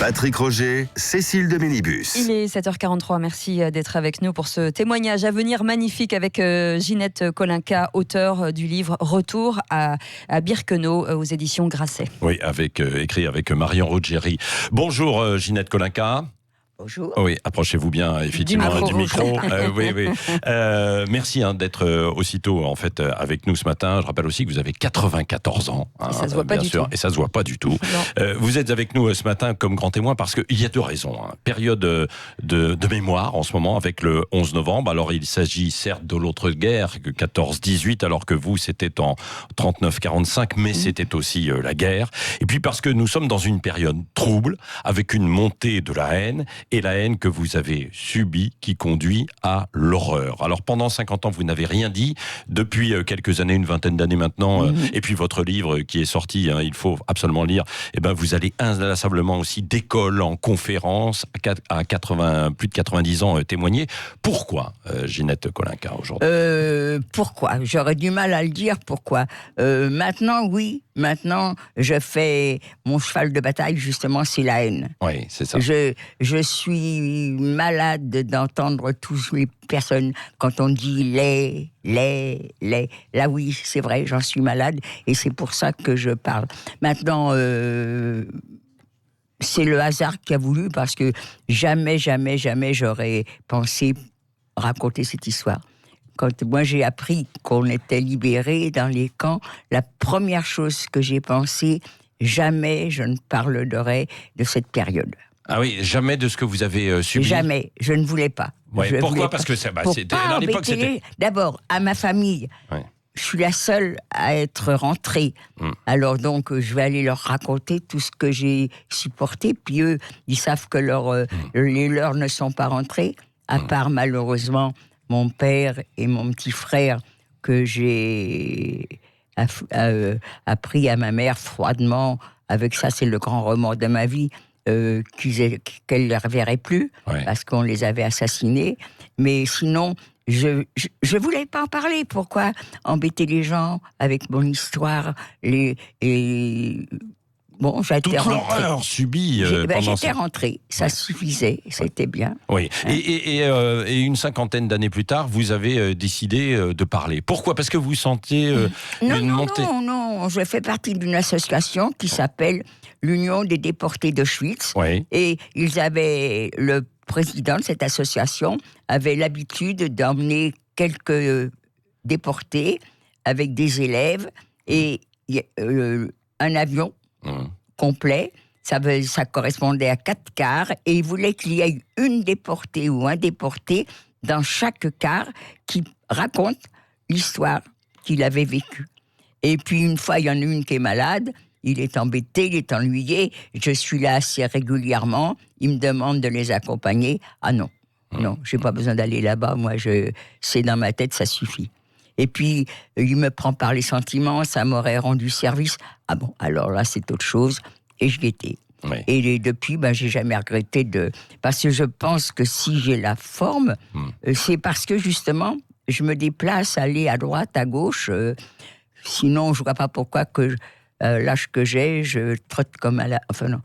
Patrick Roger, Cécile de Ménibus. Il est 7h43, merci d'être avec nous pour ce témoignage à venir magnifique avec Ginette Kolinka, auteure du livre Retour à Birkenau aux éditions Grasset. Oui, écrit avec Marion Ruggieri. Bonjour Ginette Kolinka. Bonjour. Oui, approchez-vous bien effectivement du micro. Oui. Merci d'être aussitôt en fait avec nous ce matin. Je rappelle aussi que vous avez 94 ans. Et ça se voit pas bien du sûr, tout. Et ça se voit pas du tout. Vous êtes avec nous ce matin comme grand témoin parce qu'il y a deux raisons. Période de mémoire en ce moment avec le 11 novembre. Alors il s'agit certes de l'autre guerre, 14-18, alors que vous c'était en 39-45, mais c'était aussi la guerre. Et puis parce que nous sommes dans une période trouble avec une montée de la haine. Et la haine que vous avez subie qui conduit à l'horreur. Alors pendant 50 ans, vous n'avez rien dit. Depuis quelques années, une vingtaine d'années maintenant, et puis votre livre qui est sorti, il faut absolument le lire, vous allez inlassablement aussi d'école en conférence à plus de 90 ans témoigner. Pourquoi, Ginette Kolinka, aujourd'hui ? Pourquoi ? J'aurais du mal à le dire, pourquoi. Maintenant, oui. Maintenant, je fais mon cheval de bataille, justement, c'est la haine. Oui, c'est ça. Je suis malade d'entendre toutes les personnes quand on dit les. Là, oui, c'est vrai, j'en suis malade et c'est pour ça que je parle. Maintenant, c'est le hasard qui a voulu parce que jamais j'aurais pensé raconter cette histoire. Quand moi j'ai appris qu'on était libérés dans les camps, la première chose que j'ai pensé, jamais je ne parlerai de cette période. Ah oui, jamais de ce que vous avez subi. Jamais, je ne voulais pas. Ouais, pourquoi ? Parce que c'était à l'époque c'était. D'abord, à ma famille. Ouais. Je suis la seule à être rentrée. Alors donc, je vais aller leur raconter tout ce que j'ai supporté. Puis eux, ils savent que les leurs ne sont pas rentrés, à part malheureusement mon père et mon petit frère que j'ai appris à ma mère froidement. Avec ça, c'est le grand remords de ma vie, qu'elle ne les reverrait plus, parce qu'on les avait assassinés. Mais sinon, je voulais pas en parler. Pourquoi embêter les gens avec mon histoire Bon, toute l'horreur subie pendant j'étais rentrée, ça suffisait, c'était bien. Oui, et une cinquantaine d'années plus tard, vous avez décidé de parler. Pourquoi ? Parce que vous sentiez une montée... Non, je fais partie d'une association qui s'appelle l'Union des déportés d'Auschwitz. Oui. Et le président de cette association avait l'habitude d'emmener quelques déportés avec des élèves et un avion complet, ça correspondait à 4 cars, et il voulait qu'il y ait une déportée ou un déporté dans chaque car qui raconte l'histoire qu'il avait vécue. Et puis une fois, il y en a une qui est malade, il est embêté, il est ennuyé, je suis là assez régulièrement, il me demande de les accompagner. Ah non, j'ai pas besoin d'aller là-bas, moi c'est dans ma tête, ça suffit. Et puis, il me prend par les sentiments, ça m'aurait rendu service. Ah bon, alors là, c'est autre chose. Et je l'étais. Oui. Et depuis, j'ai jamais regretté parce que je pense que si j'ai la forme, c'est parce que, justement, je me déplace, aller à droite, à gauche. Sinon, je vois pas pourquoi que l'âge que j'ai, je trotte comme à la... Enfin, non.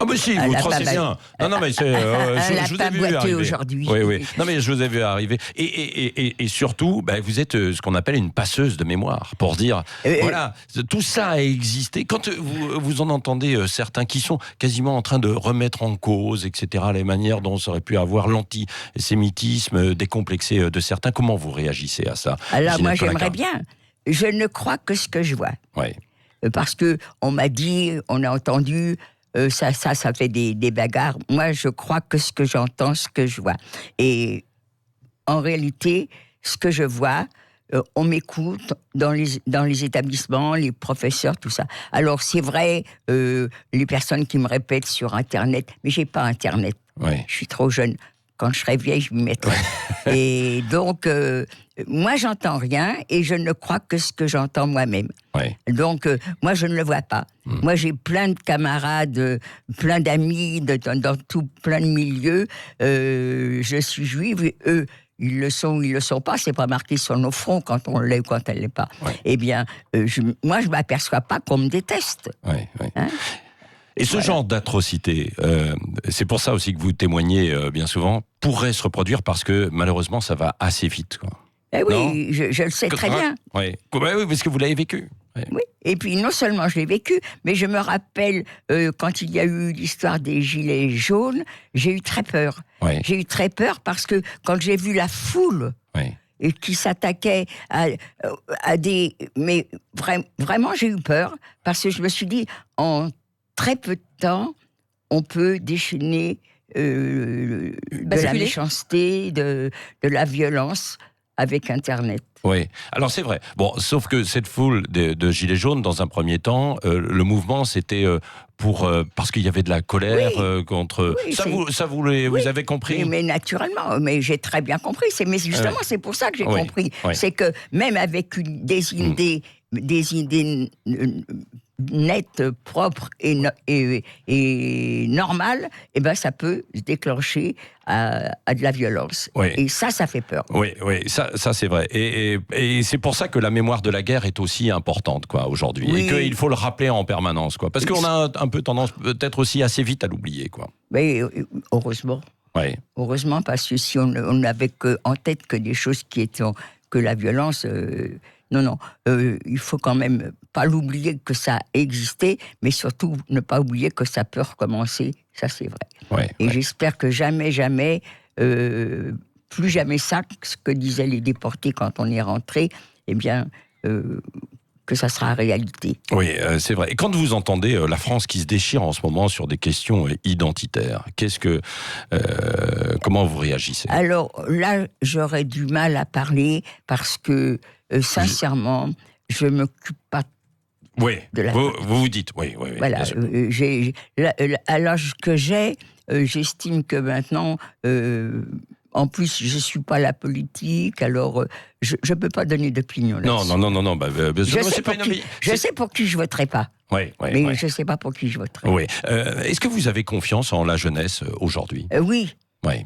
Ah mais si, vous trottez bien. Non mais c'est, je vous ai vu arriver aujourd'hui. Oui. Non mais je vous ai vu arriver. Et surtout, vous êtes ce qu'on appelle une passeuse de mémoire, pour dire voilà, tout ça a existé. Quand vous en entendez certains qui sont quasiment en train de remettre en cause, etc., les manières dont ça aurait pu avoir l'antisémitisme décomplexé de certains, comment vous réagissez à ça ? Alors moi j'aimerais bien. Je ne crois que ce que je vois. Oui. Parce que on m'a dit, on a entendu. Ça fait des bagarres. Moi, je crois que ce que j'entends, ce que je vois. Et en réalité, ce que je vois, on m'écoute dans les établissements, les professeurs, tout ça. Alors, c'est vrai, les personnes qui me répètent sur Internet, mais j'ai pas Internet. Ouais. Je suis trop jeune. Quand je serai vieille, je m'y mettrai. Et donc, moi, j'entends rien et je ne crois que ce que j'entends moi-même. Ouais. Donc, moi, je ne le vois pas. Moi, j'ai plein de camarades, plein d'amis dans plein de milieux. Je suis juive et eux, ils le sont ou ils le sont pas. C'est pas marqué sur nos fronts quand on l'est ou quand elle l'est pas. Ouais. Eh bien, moi, je m'aperçois pas qu'on me déteste. Ouais. Hein? Et ce genre d'atrocité, c'est pour ça aussi que vous témoignez bien souvent, pourrait se reproduire parce que malheureusement ça va assez vite, quoi. Eh oui, je le sais très bien. Oui, parce que vous l'avez vécu. Ouais. Oui, et puis non seulement je l'ai vécu, mais je me rappelle quand il y a eu l'histoire des gilets jaunes, j'ai eu très peur. Ouais. J'ai eu très peur parce que quand j'ai vu la foule et qui s'attaquait à des... Mais vraiment, j'ai eu peur parce que je me suis dit, en très peu de temps, on peut déchaîner de la méchanceté, de la violence avec Internet. Oui, alors c'est vrai. Bon, sauf que cette foule de gilets jaunes, dans un premier temps, le mouvement, c'était parce qu'il y avait de la colère contre... Oui, vous avez compris? Mais naturellement, mais j'ai très bien compris. Mais justement, c'est pour ça que j'ai compris. Oui. C'est que même avec des idées nettes, propres et normales, eh ben, ça peut déclencher à de la violence. Oui. Et ça fait peur. Oui, ça c'est vrai. Et c'est pour ça que la mémoire de la guerre est aussi importante, quoi, aujourd'hui. Oui. Et qu'il faut le rappeler en permanence, quoi. Parce qu'on a un peu tendance, peut-être aussi assez vite à l'oublier, quoi. Mais heureusement. Oui. Heureusement, parce que si on n'avait en tête que des choses qui étaient que la violence... Non, il faut quand même pas l'oublier que ça existait, mais surtout ne pas oublier que ça peut recommencer, ça c'est vrai. Et j'espère que jamais, plus jamais ça, ce que disaient les déportés quand on est rentré, eh bien, que ça sera réalité. Oui, c'est vrai. Et quand vous entendez la France qui se déchire en ce moment sur des questions identitaires, comment vous réagissez? Alors là, j'aurais du mal à parler parce que sincèrement, je ne m'occupe pas de la... Vous dites, oui. Voilà, à l'âge que j'ai, j'estime que maintenant, en plus, je ne suis pas la politique, alors je ne peux pas donner d'opinion là-dessus. Non. Je sais pour qui je ne voterai pas. Mais je ne sais pas pour qui je voterai. Oui. Est-ce que vous avez confiance en la jeunesse aujourd'hui? Oui. Oui.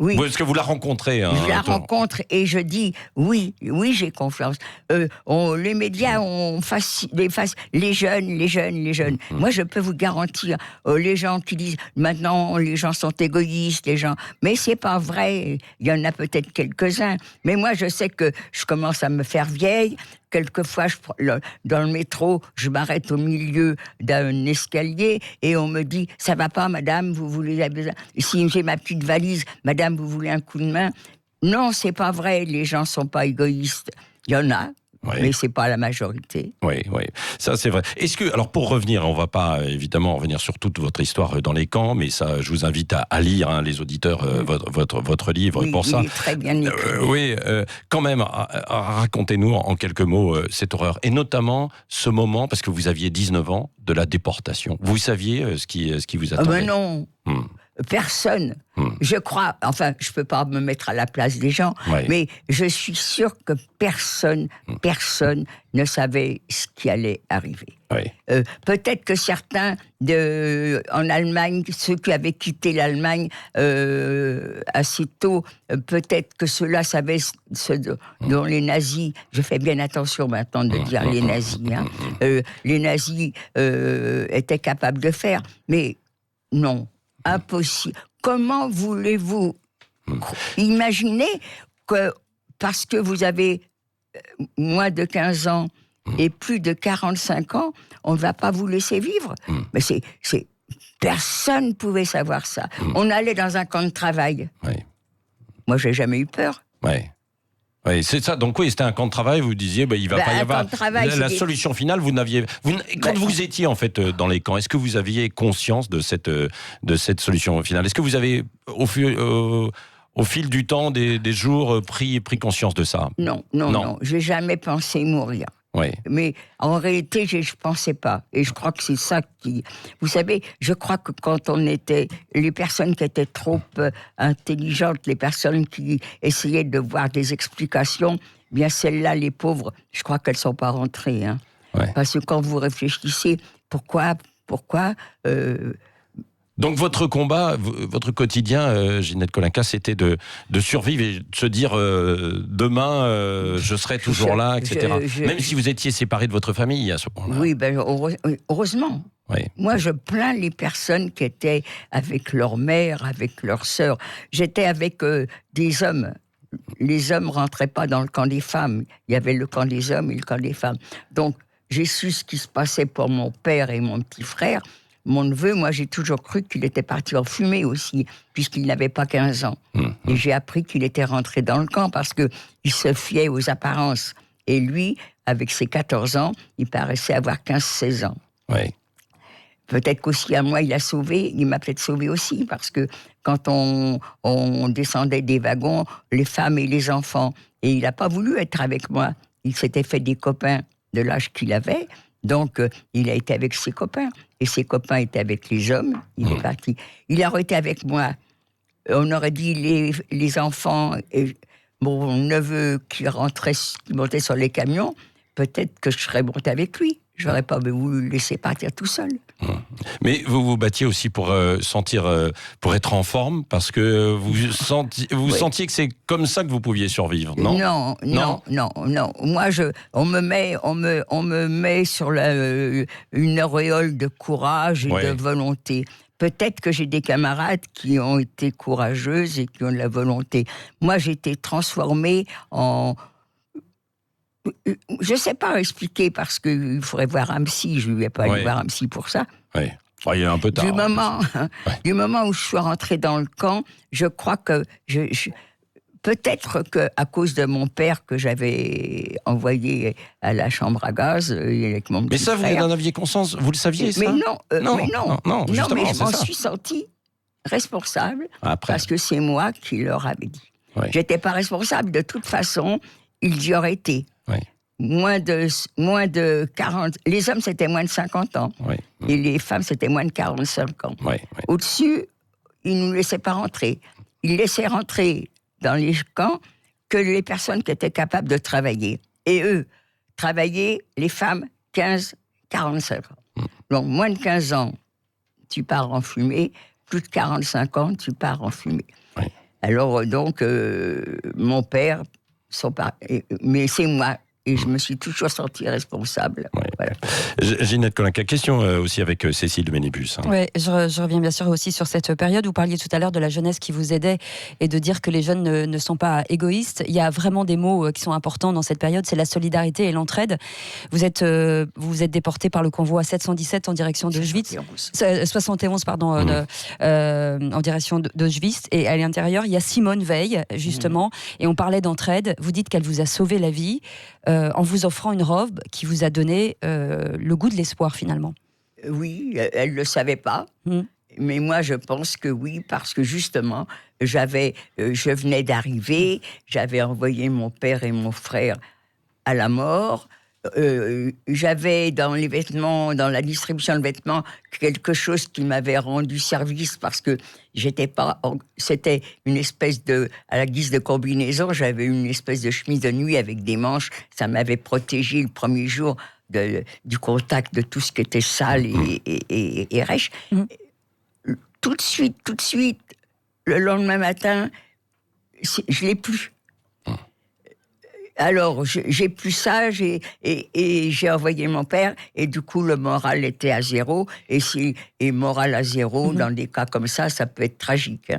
Est-ce que vous la rencontrez? Je la rencontre et je dis oui, j'ai confiance. Les médias les jeunes. Moi, je peux vous garantir, les gens qui disent maintenant les gens sont égoïstes, mais c'est pas vrai. Il y en a peut-être quelques-uns, mais moi, je sais que je commence à me faire vieille. Quelquefois, dans le métro, je m'arrête au milieu d'un escalier et on me dit « Ça va pas, madame, vous voulez... Si j'ai ma petite valise, madame, vous voulez un coup de main ?» Non, c'est pas vrai, les gens sont pas égoïstes. Il y en a, mais c'est pas la majorité. Oui, ça c'est vrai. Est-ce que, alors pour revenir, on va pas évidemment revenir sur toute votre histoire dans les camps, mais ça, je vous invite à lire, les auditeurs, votre livre pour ça. Il est très bien écrit. Quand même, racontez-nous en quelques mots cette horreur, et notamment ce moment, parce que vous aviez 19 ans, de la déportation. Vous saviez ce qui vous attendait? Non. Personne. Je crois, enfin, je ne peux pas me mettre à la place des gens, mais je suis sûre que personne ne savait ce qui allait arriver. Peut-être que certains en Allemagne, ceux qui avaient quitté l'Allemagne assez tôt, peut-être que ceux-là savaient ce dont les nazis, je fais bien attention maintenant de dire les nazis, les nazis étaient capables de faire, mais non. Impossible. Comment voulez-vous imaginer que, parce que vous avez moins de 15 ans et plus de 45 ans, on ne va pas vous laisser vivre? Mais personne ne pouvait savoir ça. On allait dans un camp de travail. Moi, j'ai jamais eu peur. Oui, c'est ça. Donc c'était un camp de travail. Vous disiez, il va pas y avoir la solution finale. Quand vous étiez en fait dans les camps, est-ce que vous aviez conscience de cette solution finale? Est-ce que vous avez au fil du temps, des jours, pris conscience de ça? Non. J'ai jamais pensé mourir. Mais en réalité, je ne pensais pas. Et je crois que c'est ça qui... Vous savez, je crois que quand on était... Les personnes qui étaient trop intelligentes, les personnes qui essayaient de voir des explications, bien celles-là, les pauvres, je crois qu'elles ne sont pas rentrées. Parce que quand vous réfléchissez, pourquoi Donc votre combat, votre quotidien, Ginette Kolinka, c'était de survivre et de se dire demain, je serai toujours là, etc. Même si vous étiez séparé de votre famille à ce moment-là. Oui, heureusement. Oui. Moi, je plains les personnes qui étaient avec leur mère, avec leur sœur. J'étais avec des hommes. Les hommes rentraient pas dans le camp des femmes. Il y avait le camp des hommes et le camp des femmes. Donc, j'ai su ce qui se passait pour mon père et mon petit frère. Mon neveu, moi, j'ai toujours cru qu'il était parti en fumée aussi, puisqu'il n'avait pas 15 ans. Et j'ai appris qu'il était rentré dans le camp parce qu'il se fiait aux apparences. Et lui, avec ses 14 ans, il paraissait avoir 15-16 ans. Oui. Peut-être qu'aussi à moi, il m'a peut-être sauvé aussi, parce que quand on descendait des wagons, les femmes et les enfants, et il n'a pas voulu être avec moi. Il s'était fait des copains de l'âge qu'il avait, donc il a été avec ses copains, et ses copains étaient avec les hommes, il est parti. Il aurait été avec moi, on aurait dit les enfants, et mon neveu qui montait sur les camions, peut-être que je serais monté avec lui. Je n'aurais pas voulu le laisser partir tout seul. Mais vous vous battiez aussi pour pour être en forme, parce que vous sentiez que c'est comme ça que vous pouviez survivre, non? Non. Moi, on me met sur une auréole de courage et de volonté. Peut-être que j'ai des camarades qui ont été courageuses et qui ont de la volonté. Moi, j'ai été transformée en... Je ne sais pas expliquer, parce qu'il faudrait voir un psy. Je ne vais pas aller voir un psy pour ça. Oui. Oh, il est un peu tard. Du moment où je suis rentrée dans le camp, je crois que... Peut-être qu'à cause de mon père que j'avais envoyé à la chambre à gaz avec mon petit frère... Mais ça, vous en aviez conscience? Vous le saviez, ça? Mais non, justement, mais je m'en suis sentie responsable, parce que c'est moi qui leur avais dit. Oui. Je n'étais pas responsable. De toute façon, ils y auraient été. Oui. Moins de 40... Les hommes, c'était moins de 50 ans. Oui. Et les femmes, c'était moins de 45 ans. Oui. Au-dessus, ils ne nous laissaient pas rentrer. Ils laissaient rentrer dans les camps que les personnes qui étaient capables de travailler. Et eux, travailler, les femmes, 15-45 ans. Donc, moins de 15 ans, tu pars en fumée. Plus de 45 ans, tu pars en fumée. Oui. Alors, donc, mon père... mais c'est moi, et je me suis toujours sentie responsable. Ouais. Voilà. Ginette Kolinka, question aussi avec Cécile de Ménibus. Oui, je reviens bien sûr aussi sur cette période. Vous parliez tout à l'heure de la jeunesse qui vous aidait et de dire que les jeunes ne sont pas égoïstes. Il y a vraiment des mots qui sont importants dans cette période, c'est la solidarité et l'entraide. Vous êtes déporté par le convoi 717 en direction d'Auschwitz. 71, pardon, en direction d'Auschwitz. Et à l'intérieur, il y a Simone Veil, justement, et on parlait d'entraide. Vous dites qu'elle vous a sauvé la vie en vous offrant une robe qui vous a donné le goût de l'espoir, finalement. Oui, elle ne le savait pas. Mais moi, je pense que oui, parce que justement, je venais d'arriver, j'avais envoyé mon père et mon frère à la mort. J'avais dans les vêtements, dans la distribution de vêtements, quelque chose qui m'avait rendu service, parce que c'était une espèce à la guise de combinaison, j'avais une espèce de chemise de nuit avec des manches, ça m'avait protégé le premier jour du contact de tout ce qui était sale et rêche. Tout de suite, le lendemain matin, je l'ai plus. Alors, j'ai plus ça, et j'ai envoyé mon père, et du coup, le moral était à zéro, et moral à zéro, dans des cas comme ça peut être tragique.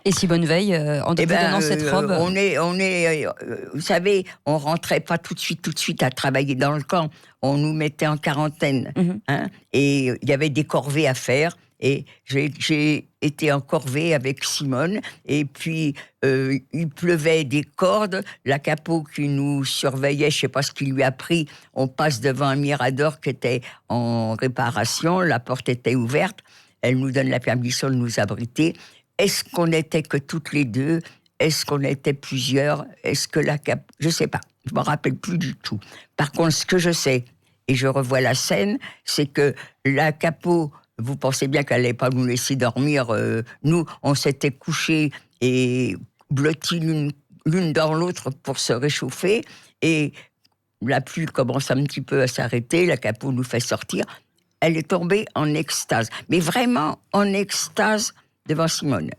Et Simone Veil, en donnant cette robe... vous savez, on rentrait pas tout de suite à travailler dans le camp, on nous mettait en quarantaine, et il y avait des corvées à faire, et j'ai été en corvée avec Simone, et puis il pleuvait des cordes, la capo qui nous surveillait, je ne sais pas ce qui lui a pris, on passe devant un mirador qui était en réparation, la porte était ouverte, elle nous donne la permission de nous abriter. Est-ce qu'on n'était que toutes les deux? Est-ce qu'on était plusieurs? Est-ce que la capo... Je ne sais pas, je ne me rappelle plus du tout. Par contre, ce que je sais, et je revois la scène, c'est que la capo... Vous pensez bien qu'elle n'allait pas nous laisser dormir. Nous, on s'était couchés et blottis l'une dans l'autre pour se réchauffer. Et la pluie commence un petit peu à s'arrêter. La capo nous fait sortir. elle est tombée en extase. Mais vraiment en extase devant Simone.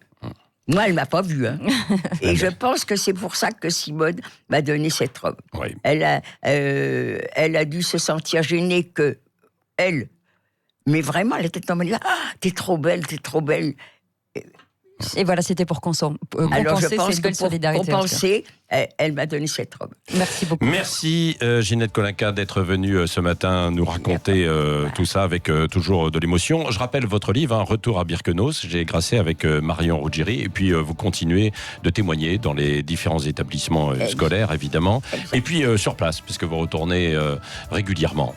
Moi, elle ne m'a pas vue. Hein. Et je pense que c'est pour ça que Simone m'a donné cette robe. Oui. Elle a dû se sentir gênée que elle. Mais vraiment, elle était tombée là. Ah, t'es trop belle. Et voilà, c'était pour compenser Alors, je pense cette belle que pour solidarité. compenser, elle m'a donné cette robe. Merci beaucoup. Merci Ginette Kolinka d'être venue ce matin nous raconter tout ça avec toujours de l'émotion. Je rappelle votre livre, Retour à Birkenos. J'ai grassé avec Marion Ruggieri. Et puis vous continuez de témoigner dans les différents établissements scolaires, évidemment. Et puis sur place, puisque vous retournez régulièrement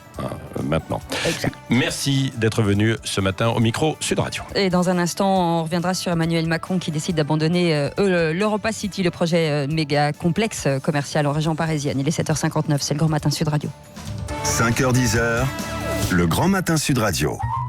maintenant. Exact. Merci d'être venu ce matin au micro Sud Radio. Et dans un instant, on reviendra sur Emmanuel Macron qui décide d'abandonner l'Europa City, le projet méga complexe commercial en région parisienne. Il est 7h59, c'est le Grand Matin Sud Radio. 5h-10h, le Grand Matin Sud Radio.